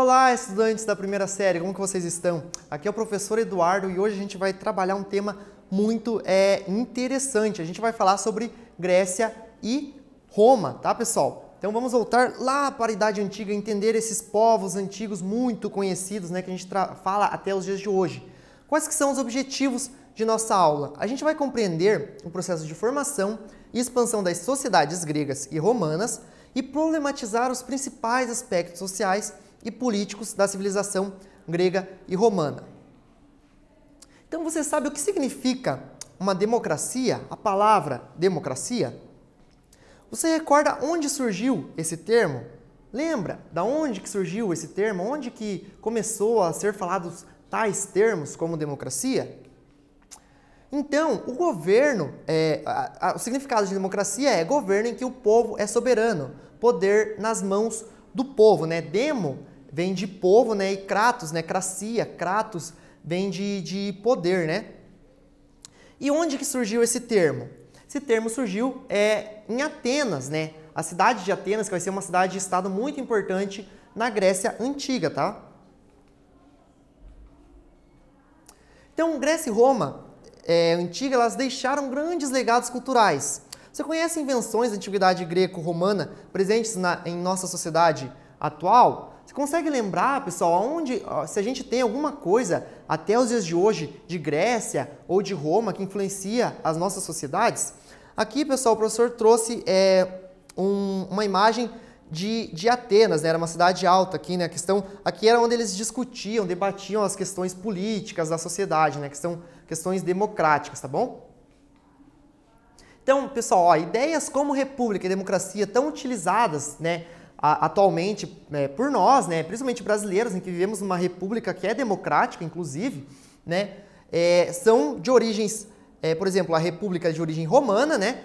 Olá, estudantes da primeira série, como que vocês estão? Aqui é o professor Eduardo e hoje a gente vai trabalhar um tema muito interessante. A gente vai falar sobre Grécia e Roma, tá, pessoal? Então vamos voltar lá para a Idade Antiga e entender esses povos antigos muito conhecidos, né, que a gente fala até os dias de hoje. Quais que são os objetivos de nossa aula? A gente vai compreender o processo de formação e expansão das sociedades gregas e romanas e problematizar os principais aspectos sociais e políticos da civilização grega e romana. Então você sabe o que significa uma democracia? A palavra democracia? Você recorda onde surgiu esse termo? Lembra da onde que surgiu esse termo? Onde que começou a ser falados tais termos como democracia? Então, o governo, o significado de democracia é governo em que o povo é soberano, poder nas mãos do povo, né? Demo vem de povo, né? E kratos, né? Cracia, kratos vem de poder, né? E onde que surgiu esse termo? Esse termo surgiu em Atenas, né? A cidade de Atenas, que vai ser uma cidade-estado muito importante na Grécia Antiga, tá? Então, Grécia e Roma Antiga, elas deixaram grandes legados culturais. Você conhece invenções da antiguidade greco-romana presentes em nossa sociedade atual? Você consegue lembrar, pessoal, se a gente tem alguma coisa até os dias de hoje de Grécia ou de Roma que influencia as nossas sociedades? Aqui, pessoal, o professor trouxe uma imagem de Atenas, né? Era uma cidade alta aqui, né? Aqui era onde eles discutiam, debatiam as questões políticas da sociedade, né? Que são questões democráticas, tá bom? Então, pessoal, ideias como república e democracia tão utilizadas, né, atualmente por nós, né, principalmente brasileiros, em que vivemos numa república que é democrática, inclusive, né, são de origens, por exemplo, a república de origem romana, né,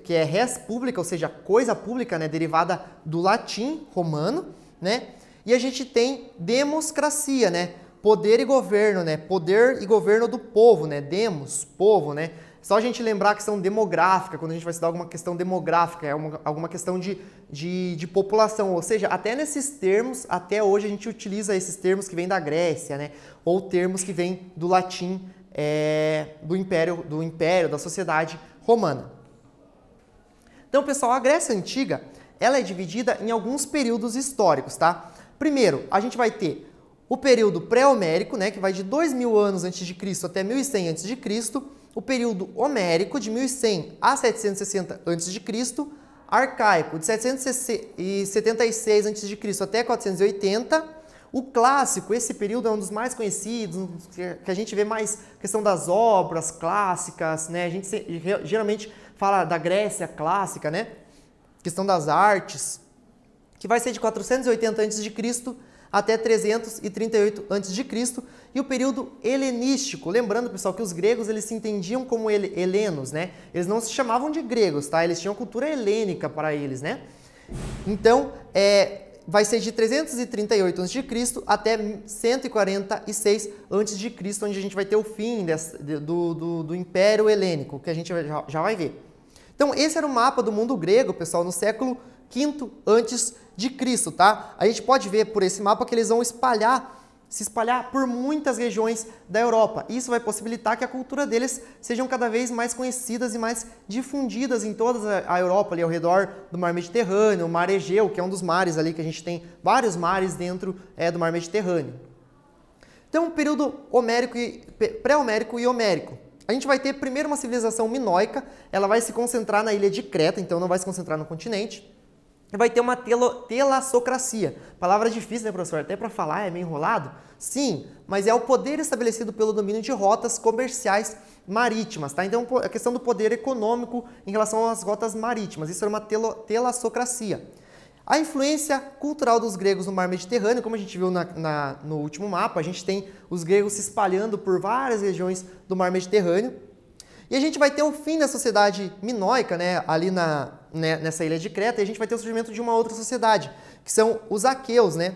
que é res publica, ou seja, coisa pública, né, derivada do latim romano, né, e a gente tem democracia, né, poder e governo, né, poder e governo do povo, né, demos, povo, né. Só a gente lembrar a questão demográfica, quando a gente vai estudar alguma questão demográfica, alguma questão de população. Ou seja, até nesses termos, até hoje a gente utiliza esses termos que vêm da Grécia, né? Ou termos que vêm do latim, do império, da sociedade romana. Então, pessoal, a Grécia Antiga, ela é dividida em alguns períodos históricos, tá? Primeiro, a gente vai ter o período pré-homérico, né? Que vai de 2000 anos antes de Cristo até 1100 antes de Cristo. O período homérico, de 1100 a 760 a.C., arcaico, de 776 a.C. até 480. O clássico, esse período é um dos mais conhecidos, que a gente vê mais questão das obras clássicas, né? A gente geralmente fala da Grécia clássica, né? Questão das artes, que vai ser de 480 a.C. até 338 a.C., e o período helenístico. Lembrando, pessoal, que os gregos eles se entendiam como helenos, né? Eles não se chamavam de gregos, tá? Eles tinham cultura helênica para eles, né? Então, vai ser de 338 a.C. até 146 a.C., onde a gente vai ter o fim do Império Helênico, que a gente já vai ver. Então, esse era o mapa do mundo grego, pessoal, no século V antes de Cristo, tá? A gente pode ver por esse mapa que eles vão se espalhar por muitas regiões da Europa. Isso vai possibilitar que a cultura deles sejam cada vez mais conhecidas e mais difundidas em toda a Europa, ali ao redor do Mar Mediterrâneo, o Mar Egeu, que é um dos mares ali que a gente tem vários mares dentro do Mar Mediterrâneo. Então, período pré-homérico e homérico. A gente vai ter primeiro uma civilização minoica, ela vai se concentrar na ilha de Creta, então não vai se concentrar no continente. Vai ter uma telassocracia. Palavra difícil, né, professor? Até para falar é meio enrolado. Sim, mas é o poder estabelecido pelo domínio de rotas comerciais marítimas, tá? Então, a questão do poder econômico em relação às rotas marítimas. Isso era uma telassocracia. A influência cultural dos gregos no mar Mediterrâneo, como a gente viu no último mapa, a gente tem os gregos se espalhando por várias regiões do mar Mediterrâneo. E a gente vai ter o fim da sociedade minoica, né, ali nessa ilha de Creta, e a gente vai ter o surgimento de uma outra sociedade, que são os aqueus, né,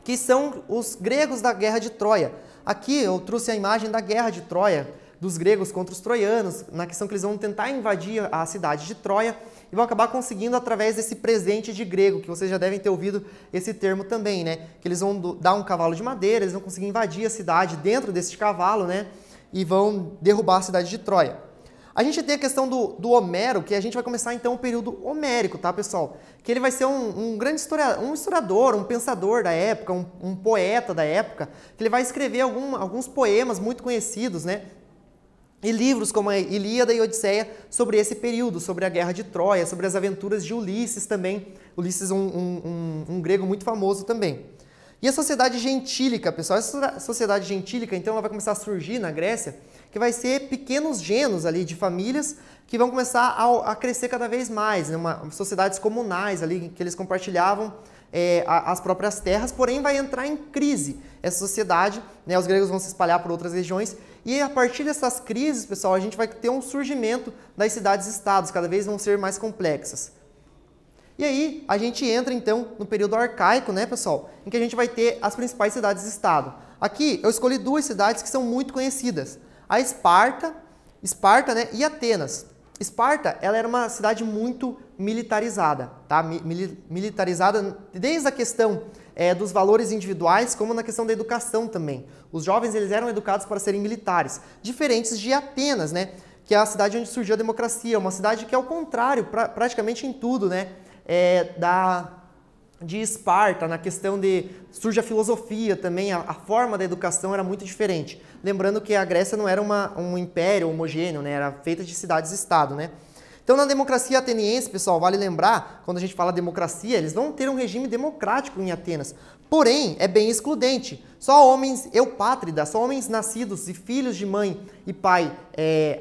que são os gregos da Guerra de Troia. Aqui eu trouxe a imagem da Guerra de Troia, dos gregos contra os troianos, na questão que eles vão tentar invadir a cidade de Troia e vão acabar conseguindo através desse presente de grego, que vocês já devem ter ouvido esse termo também, né? Que eles vão dar um cavalo de madeira, eles vão conseguir invadir a cidade dentro desse cavalo, né? E vão derrubar a cidade de Troia. A gente tem a questão do Homero, que a gente vai começar então o período homérico, tá, pessoal? Que ele vai ser um grande historiador, um pensador da época, um poeta da época, que ele vai escrever alguns poemas muito conhecidos, né? E livros como a Ilíada e Odisseia sobre esse período, sobre a guerra de Troia, sobre as aventuras de Ulisses também. Ulisses um grego muito famoso também. E a sociedade gentílica, pessoal, essa sociedade gentílica, então, ela vai começar a surgir na Grécia, que vai ser pequenos genos ali de famílias que vão começar a crescer cada vez mais, né? Sociedades comunais ali, que eles compartilhavam as próprias terras, porém vai entrar em crise essa sociedade, né? Os gregos vão se espalhar por outras regiões e a partir dessas crises, pessoal, a gente vai ter um surgimento das cidades-estados, cada vez vão ser mais complexas. E aí, a gente entra, então, no período arcaico, né, pessoal? Em que a gente vai ter as principais cidades-estado. Aqui, eu escolhi duas cidades que são muito conhecidas. A Esparta, né, e Atenas. Esparta, ela era uma cidade muito militarizada, tá? Militarizada desde a questão dos valores individuais, como na questão da educação também. Os jovens, eles eram educados para serem militares, diferentes de Atenas, né? Que é a cidade onde surgiu a democracia, uma cidade que é o contrário, praticamente em tudo, né? De Esparta, na questão surge a filosofia também, a forma da educação era muito diferente. Lembrando que a Grécia não era um império homogêneo, né? Era feita de cidades-estado, né? Então, na democracia ateniense, pessoal, vale lembrar, quando a gente fala democracia, eles vão ter um regime democrático em Atenas. Porém, é bem excludente. Só homens eupátridas, só homens nascidos e filhos de mãe e pai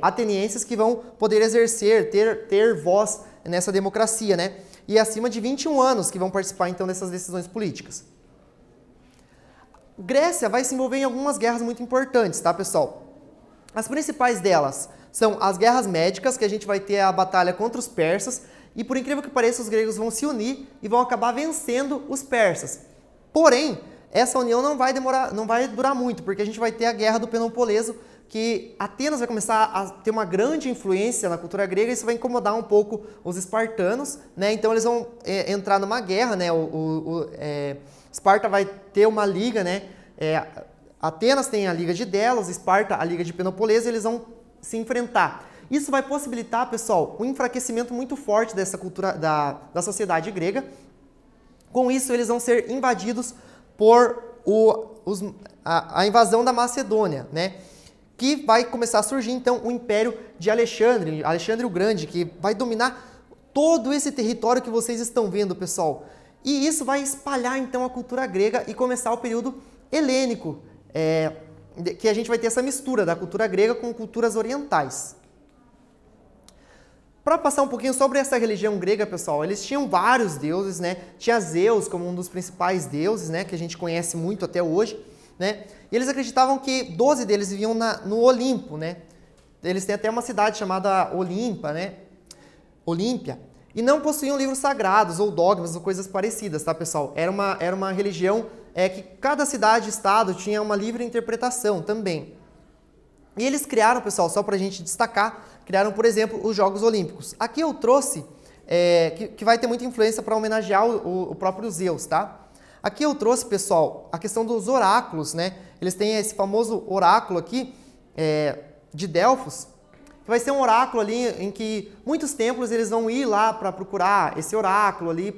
atenienses que vão poder exercer, ter voz nessa democracia, né? E acima de 21 anos que vão participar, então, dessas decisões políticas. Grécia vai se envolver em algumas guerras muito importantes, tá, pessoal? As principais delas são as guerras médicas, que a gente vai ter a batalha contra os persas, e por incrível que pareça, os gregos vão se unir e vão acabar vencendo os persas. Porém, essa união não vai durar muito, porque a gente vai ter a guerra do Peloponeso, que Atenas vai começar a ter uma grande influência na cultura grega e isso vai incomodar um pouco os espartanos, né? Então eles vão entrar numa guerra, né? Esparta vai ter uma liga, né? Atenas tem a liga de Delos, Esparta a liga de Peloponeso, e eles vão se enfrentar. Isso vai possibilitar, pessoal, um enfraquecimento muito forte dessa cultura da sociedade grega. Com isso, eles vão ser invadidos por a invasão da Macedônia, né? Que vai começar a surgir, então, o Império de Alexandre o Grande, que vai dominar todo esse território que vocês estão vendo, pessoal. E isso vai espalhar, então, a cultura grega e começar o período helênico, que a gente vai ter essa mistura da cultura grega com culturas orientais. Para passar um pouquinho sobre essa religião grega, pessoal, eles tinham vários deuses, né? Tinha Zeus como um dos principais deuses, né? Que a gente conhece muito até hoje, né? E eles acreditavam que 12 deles viviam no Olimpo, né? Eles têm até uma cidade chamada Olimpa, né? Olímpia. E não possuíam livros sagrados ou dogmas ou coisas parecidas, tá, pessoal? Era uma religião que cada cidade e estado tinha uma livre interpretação também. E eles criaram, pessoal, só para a gente destacar, criaram, por exemplo, os Jogos Olímpicos. Aqui eu trouxe, que vai ter muita influência para homenagear o próprio Zeus, tá? Aqui eu trouxe, pessoal, a questão dos oráculos, né? Eles têm esse famoso oráculo aqui, de Delfos, que vai ser um oráculo ali em que muitos templos eles vão ir lá para procurar esse oráculo ali,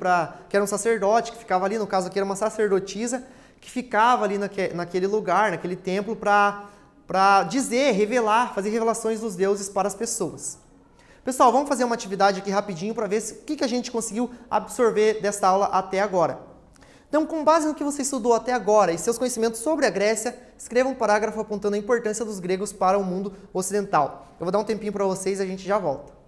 que era um sacerdote que ficava ali, no caso aqui era uma sacerdotisa, que ficava ali naquele lugar, naquele templo, para dizer, revelar, fazer revelações dos deuses para as pessoas. Pessoal, vamos fazer uma atividade aqui rapidinho para ver o que a gente conseguiu absorver desta aula até agora. Então, com base no que você estudou até agora e seus conhecimentos sobre a Grécia, escreva um parágrafo apontando a importância dos gregos para o mundo ocidental. Eu vou dar um tempinho para vocês e a gente já volta.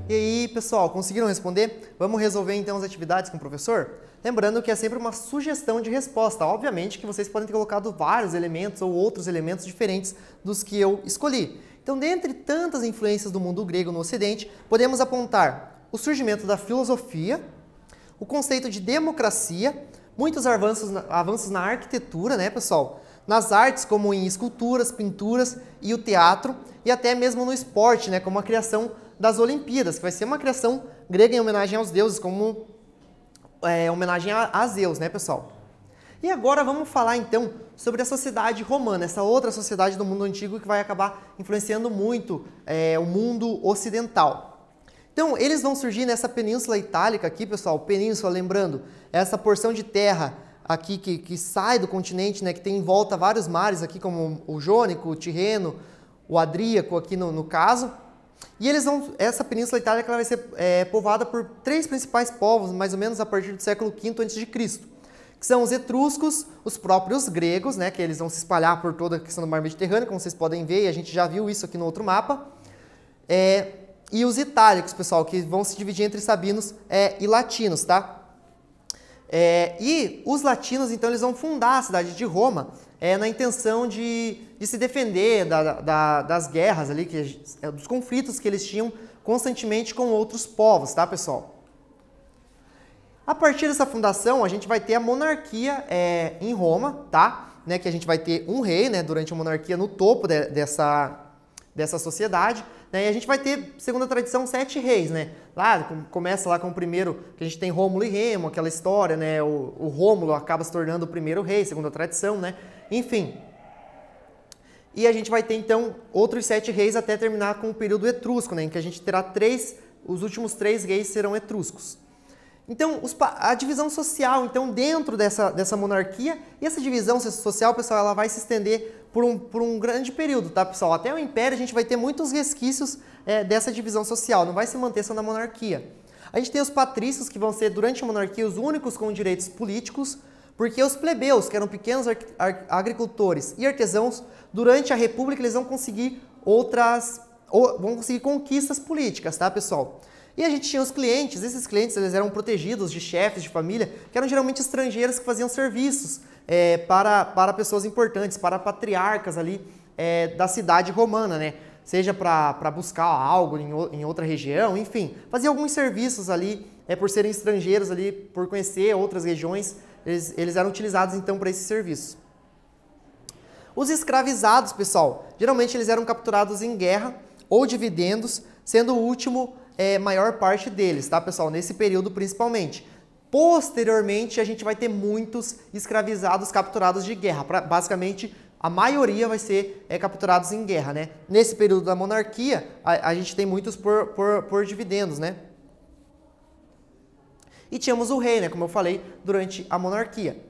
E aí, pessoal, conseguiram responder? Vamos resolver então as atividades com o professor? Lembrando que é sempre uma sugestão de resposta. Obviamente que vocês podem ter colocado vários elementos ou outros elementos diferentes dos que eu escolhi. Então, dentre tantas influências do mundo grego no Ocidente, podemos apontar o surgimento da filosofia, o conceito de democracia, muitos avanços na arquitetura, né, pessoal? Nas artes, como em esculturas, pinturas e o teatro, e até mesmo no esporte, né, como a criação das Olimpíadas, que vai ser uma criação grega em homenagem aos deuses, como homenagem a Zeus, né, pessoal? E agora vamos falar, então, sobre a sociedade romana, essa outra sociedade do mundo antigo que vai acabar influenciando muito o mundo ocidental. Então, eles vão surgir nessa Península Itálica aqui, pessoal, península, lembrando, essa porção de terra aqui que sai do continente, né, que tem em volta vários mares aqui, como o Jônico, o Tirreno, o Adríaco aqui no caso. E essa Península Itálica ela vai ser povoada por 3 principais povos, mais ou menos a partir do século V a.C., que são os etruscos, os próprios gregos, né, que eles vão se espalhar por toda a questão do mar Mediterrâneo, como vocês podem ver, e a gente já viu isso aqui no outro mapa. E os itálicos, pessoal, que vão se dividir entre sabinos e latinos, tá? E os latinos, então, eles vão fundar a cidade de Roma na intenção de se defender das guerras ali, dos conflitos que eles tinham constantemente com outros povos, tá, pessoal? A partir dessa fundação, a gente vai ter a monarquia em Roma, tá? Né, que a gente vai ter um rei, né, durante a monarquia no topo dessa sociedade, né, e a gente vai ter, segundo a tradição, 7 reis, né? Começa lá com o primeiro, que a gente tem Rômulo e Remo, aquela história, né? O Rômulo acaba se tornando o primeiro rei, segundo a tradição, né? Enfim. E a gente vai ter, então, outros 7 reis até terminar com o período etrusco, né? Em que a gente terá os últimos 3 reis serão etruscos. Então, a divisão social, então, dentro dessa monarquia, e essa divisão social, pessoal, ela vai se estender por um grande período, tá, pessoal? Até o Império a gente vai ter muitos resquícios dessa divisão social, não vai se manter só na monarquia. A gente tem os patrícios, que vão ser, durante a monarquia, os únicos com direitos políticos, porque os plebeus, que eram pequenos agricultores e artesãos, durante a República, eles vão conseguir conquistas políticas, tá, pessoal? E a gente tinha os clientes, esses clientes eles eram protegidos de chefes de família, que eram geralmente estrangeiros que faziam serviços para pessoas importantes, para patriarcas ali da cidade romana, né? Seja para buscar algo em outra região, enfim, fazia alguns serviços ali, por serem estrangeiros ali, por conhecer outras regiões, eles eram utilizados então para esse serviço. Os escravizados, pessoal, geralmente eles eram capturados em guerra ou dividendos, sendo o último maior parte deles, tá, pessoal? Nesse período principalmente. Posteriormente, a gente vai ter muitos escravizados capturados de guerra. Basicamente, a maioria vai ser capturados em guerra, né? Nesse período da monarquia, a gente tem muitos por dividendos, né? E tínhamos o rei, né? Como eu falei, durante a monarquia.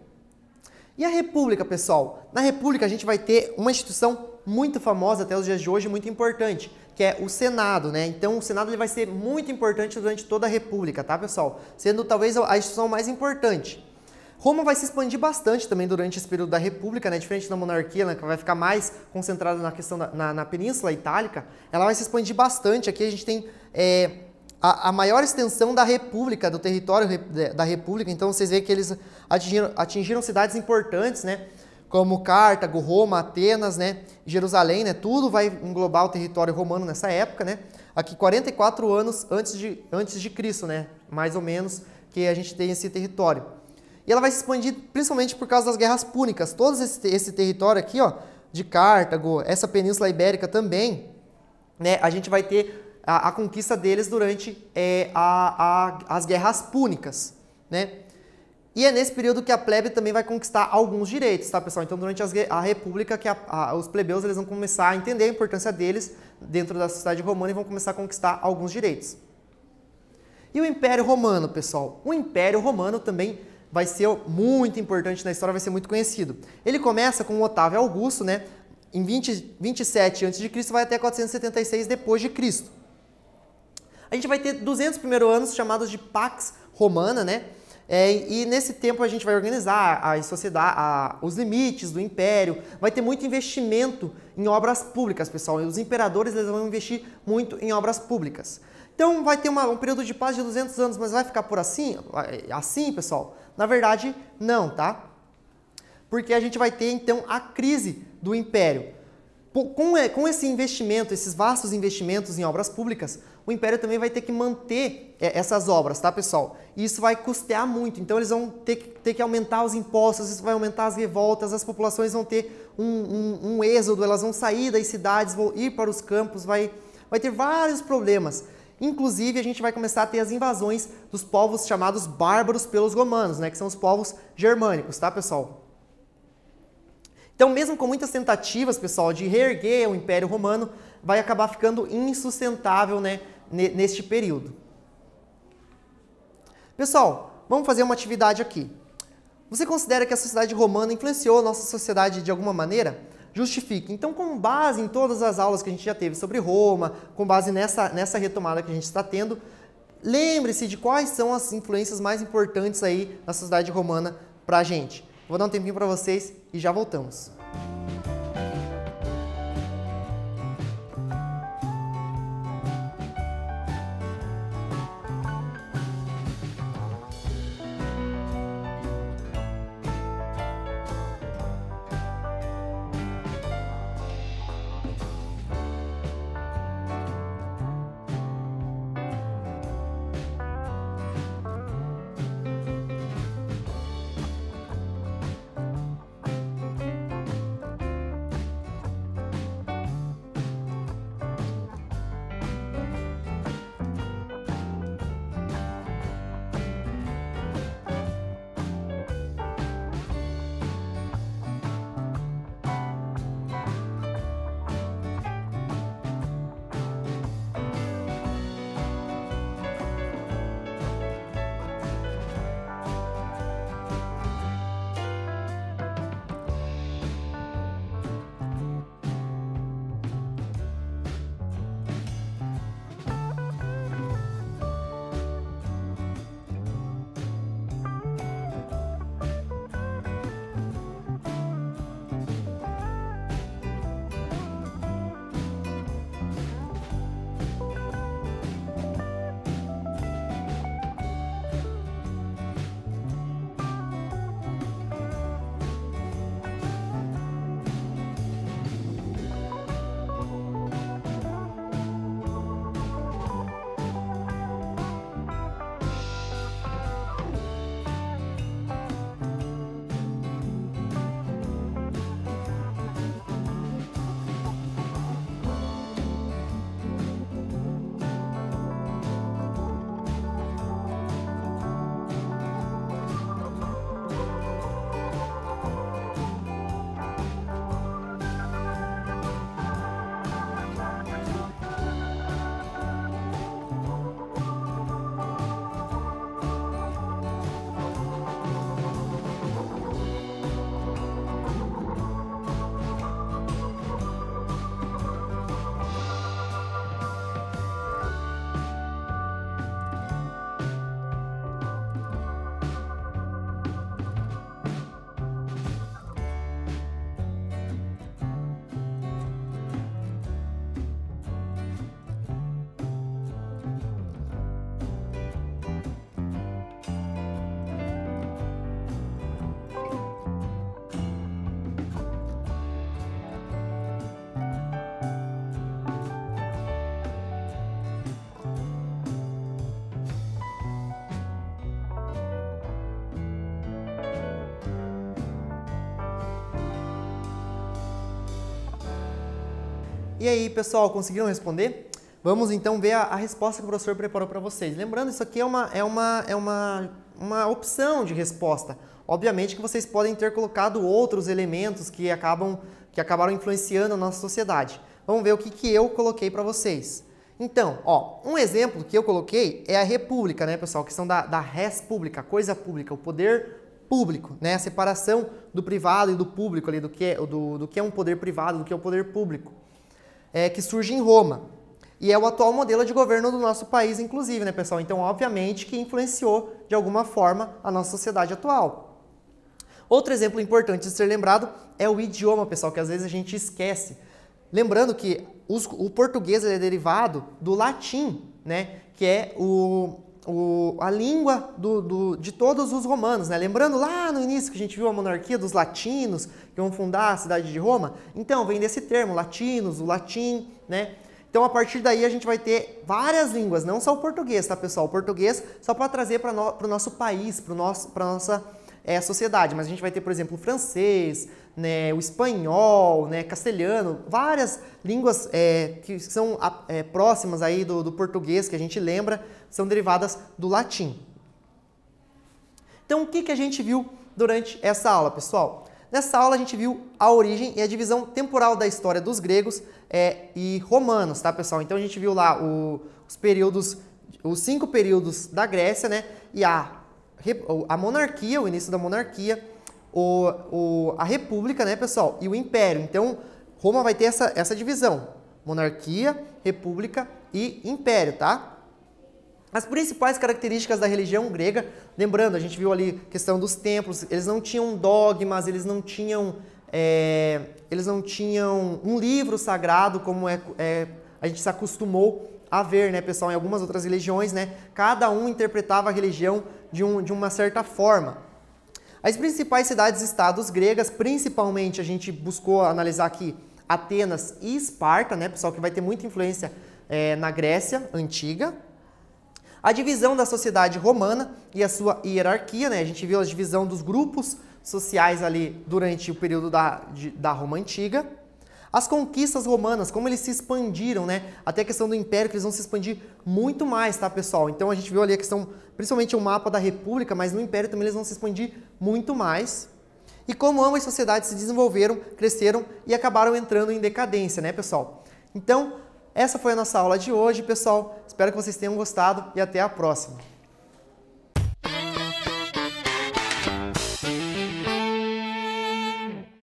E a república, pessoal? Na república, a gente vai ter uma instituição muito famosa até os dias de hoje, muito importante, que é o Senado, né? Então, o Senado ele vai ser muito importante durante toda a República, tá, pessoal? Sendo talvez a instituição mais importante. Roma vai se expandir bastante também durante esse período da República, né? Diferente da monarquia, né? Que vai ficar mais concentrada na questão na Península Itálica, ela vai se expandir bastante. Aqui a gente tem a maior extensão da República, do território da República, então vocês veem que eles atingiram cidades importantes, né? Como Cartago, Roma, Atenas, né, Jerusalém, né, tudo vai englobar o território romano nessa época, né, aqui 44 anos antes de Cristo, né, mais ou menos, que a gente tem esse território. E ela vai se expandir principalmente por causa das guerras púnicas, todo esse território aqui, ó, de Cartago, essa Península Ibérica também, né, a gente vai ter a conquista deles durante as guerras púnicas, né. E é nesse período que a plebe também vai conquistar alguns direitos, tá, pessoal? Então, durante a República, que os plebeus eles vão começar a entender a importância deles dentro da sociedade romana e vão começar a conquistar alguns direitos. E o Império Romano, pessoal? O Império Romano também vai ser muito importante na história, vai ser muito conhecido. Ele começa com o Otávio Augusto, né? Em 27 a.C., vai até 476 depois de Cristo. A gente vai ter 200 primeiros anos chamados de Pax Romana, né? E nesse tempo a gente vai organizar a sociedade, os limites do império, vai ter muito investimento em obras públicas, pessoal. E os imperadores eles vão investir muito em obras públicas. Então vai ter um período de paz de 200 anos, mas vai ficar por assim, pessoal? Na verdade, não, tá? Porque a gente vai ter então a crise do império. Com esse investimento, esses vastos investimentos em obras públicas, o império também vai ter que manter essas obras, tá, pessoal? E isso vai custear muito, então eles vão ter que aumentar os impostos, isso vai aumentar as revoltas, as populações vão ter um êxodo, elas vão sair das cidades, vão ir para os campos, vai ter vários problemas. Inclusive, a gente vai começar a ter as invasões dos povos chamados bárbaros pelos romanos, né, que são os povos germânicos, tá, pessoal? Então, mesmo com muitas tentativas, pessoal, de reerguer o Império Romano, vai acabar ficando insustentável, né, neste período. Pessoal, vamos fazer uma atividade aqui. Você considera que a sociedade romana influenciou a nossa sociedade de alguma maneira? Justifique. Então, com base em todas as aulas que a gente já teve sobre Roma, com base nessa retomada que a gente está tendo, lembre-se de quais são as influências mais importantes aí na sociedade romana para a gente. Vou dar um tempinho para vocês e já voltamos. E aí, pessoal, conseguiram responder? Vamos então ver a resposta que o professor preparou para vocês. Lembrando, isso aqui é uma opção de resposta. Obviamente que vocês podem ter colocado outros elementos que acabaram influenciando a nossa sociedade. Vamos ver o que eu coloquei para vocês. Então, ó, um exemplo que eu coloquei é a república, né, pessoal? A questão da res pública, coisa pública, o poder público, né? A separação do privado e do público ali, do que é um poder privado, do que é um poder público, que surge em Roma. E é o atual modelo de governo do nosso país, inclusive, né, pessoal? Então, obviamente, que influenciou de alguma forma a nossa sociedade atual. Outro exemplo importante de ser lembrado é o idioma, pessoal, que às vezes a gente esquece. Lembrando que o português é derivado do latim, né, que é a língua de todos os romanos, né? Lembrando lá no início que a gente viu a monarquia dos latinos, que vão fundar a cidade de Roma? Então, vem desse termo, latinos, o latim, né? Então, a partir daí, a gente vai ter várias línguas, não só o português, tá, pessoal? O português só para trazer para o nosso país, para a nossa sociedade. Mas a gente vai ter, por exemplo, o francês, né, o espanhol, né, castelhano, várias línguas que são próximas aí do português, que a gente lembra, são derivadas do latim. Então, o que a gente viu durante essa aula, pessoal? Nessa aula a gente viu a origem e a divisão temporal da história dos gregos e romanos, tá, pessoal? Então a gente viu lá os 5 períodos da Grécia, né? E a monarquia, o início da monarquia, a república, né, pessoal? E o império. Então, Roma vai ter essa divisão: monarquia, república e império, tá? As principais características da religião grega, lembrando, a gente viu ali a questão dos templos, eles não tinham dogmas, eles não tinham um livro sagrado, como a gente se acostumou a ver, né, pessoal, em algumas outras religiões, né? Cada um interpretava a religião de uma certa forma. As principais cidades-estados gregas, principalmente a gente buscou analisar aqui Atenas e Esparta, né, pessoal, que vai ter muita influência na Grécia Antiga. A divisão da sociedade romana e a sua hierarquia, né? A gente viu a divisão dos grupos sociais ali durante o período da Roma Antiga. As conquistas romanas, como eles se expandiram, né? Até a questão do império, que eles vão se expandir muito mais, tá, pessoal? Então a gente viu ali a questão, principalmente o mapa da república, mas no império também eles vão se expandir muito mais. E como ambas as sociedades se desenvolveram, cresceram e acabaram entrando em decadência, né, pessoal? Então, essa foi a nossa aula de hoje, pessoal. Espero que vocês tenham gostado e até a próxima.